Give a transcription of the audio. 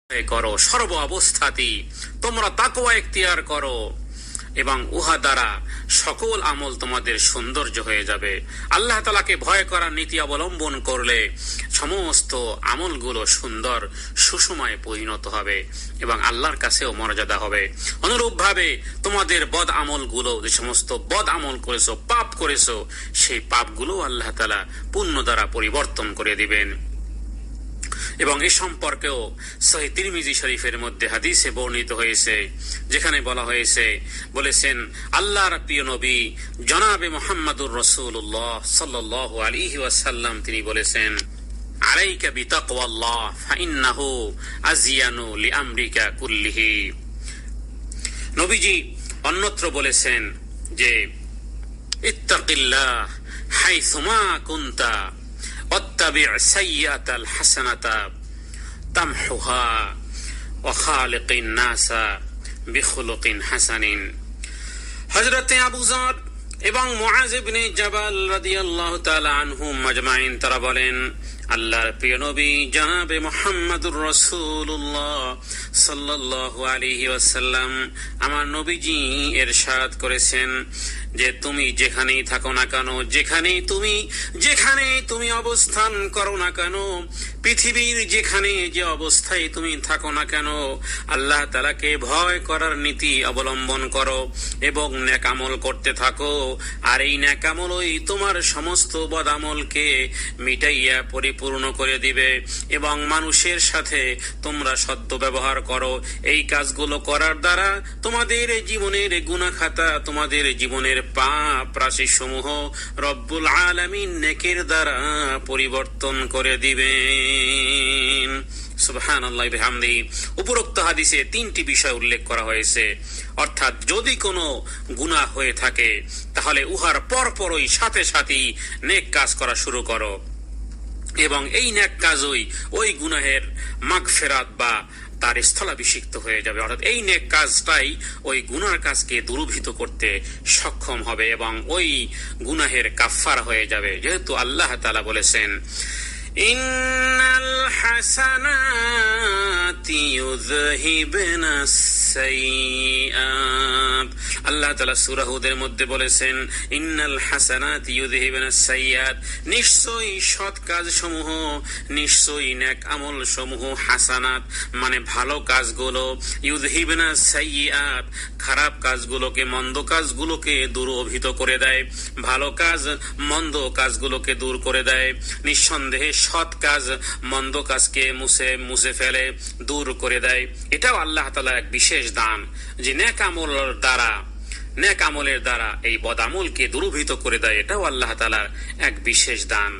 করো, সর্ব অবস্থাতেই তোমরা তাকওয়া ইখতিয়ার করো এবং উহা দ্বারা সকল আমল তোমাদের সৌন্দর্য হয়ে যাবে। আল্লাহ তাআলাকে ভয় করার নীতি অবলম্বন করলে সমস্ত আমলগুলো সুন্দর সুষমায় পরিণত হবে এবং আল্লাহর কাছেও মর্যাদা হবে। অনুরূপভাবে তোমাদের বদ আমলগুলো, যে সমস্ত বদ আমল করেছো, পাপ করেছো, সেই পাপগুলো আল্লাহ তাআলা পুণ্য দ্বারা পরিবর্তন করে দিবেন। এবং এই সম্পর্কেও সহিহ তিরমিজি শরীফের মধ্যে হাদিসে বর্ণিত হয়েছে, যেখানে বলা হয়েছে, বলেছেন আল্লাহর প্রিয় নবী জনাবে মুহাম্মদুর রাসূলুল্লাহ সাল্লাল্লাহু আলাইহি ওয়াসাল্লাম তিনি বলেছেন, আলাইকা বিতাকওয়াল্লাহ ফাইন্নাহু আজিয়ানু লিআমরিকা কুল্লিহি। নবীজি অন্যত্র বলেছেন যে ইত্তাকিল্লাহ হাইসুমা কুনতা ওয়াত্তাবি' সাইয়্যাতাল হাসানাতা তামহুহা ওয়া খালিকিন নাসা বিখুলুকিন হাসানিন। হযরতে আবু যর এবং মুআয ইবনে জাবাল রাদিয়াল্লাহু তাআলা আনহুম আজমাইন তারা বলেন, আল্লাহর প্রিয় নবী জনাবে মুহাম্মদুর রাসূলুল্লাহ সাল্লাল্লাহু আলাইহি ওয়াসাল্লাম আমার নবীজি ইরশাদ করেছেন যে তুমি যেখানেই থাকো না কেন, যেখানেই তুমি অবস্থান করো না কেন, পৃথিবীর যেখানে যে অবস্থায় তুমি থাকো না কেন, আল্লাহ তাআলাকে ভয় করার নীতি অবলম্বন করো এবং নেক আমল করতে থাকো। আর এই নেক আমলই তোমার সমস্ত বদ আমলকে মিটাইয়া পরিপূর্ণ করে দিবে এবং মানুষের সাথে তোমরা সদ্য ব্যবহার করো। এই কাজগুলো করার দ্বারা তোমাদের জীবনের গুনাহ খাতা, তোমাদের জীবনের পাপ রাশি সমূহ রব্বুল আলামিন নেকের দ্বারা পরিবর্তন করে দিবেন। সুবহানাল্লাহ বিহামদি। উপরোক্ত হাদিসে তিনটি বিষয় উল্লেখ করা হয়েছে, অর্থাৎ যদি কোনো গুনাহ হয়ে থাকে তাহলে উহার পরপরই সাথে সাথেই নেক কাজ করা শুরু করো এবং এই নেক কাজই ওই গুনাহের মাগফিরাত বা তার স্থলাভিষিক্ত হয়ে যাবে। অর্থাৎ এই নেক কাজটাই ওই গুনার কাজকে দূরীভূত করতে সক্ষম হবে এবং ওই গুনাহের কাফফারা হয়ে যাবে। যেহেতু আল্লাহ তাআলা বলেছেন ইন্নাল হাসানাতি ইউযহিবনাস সাইয়্যাত। আল্লাহ তাআলা সূরা হুদের মধ্যে বলেছেন ইন্নাল হাসানাতি ইউযহিবনাস সাইয়্যাত, নিশ্চয়ই সৎ কাজসমূহ, নিশ্চয়ই নেক আমল সমূহ, হাসানাত মানে ভালো কাজগুলো, ইউযহিবনাস সাইয়্যাত খারাপ কাজগুলোকে, মন্দ কাজগুলোকে দূরীভূত করে দেয়, ভালো কাজ মন্দ কাজগুলোকে দূর করে দেয়। নিঃসন্দেহে সৎ কাজ মন্দ কাজকে মুছে ফেলে, দূর করে দেয়। এটাও আল্লাহ তাআলার এক বিশেষ দান যে নেক আমলের দ্বারা এই বদামলকে দূরীভূত করে দেয়। এটাও আল্লাহ তাআলার এক বিশেষ দান।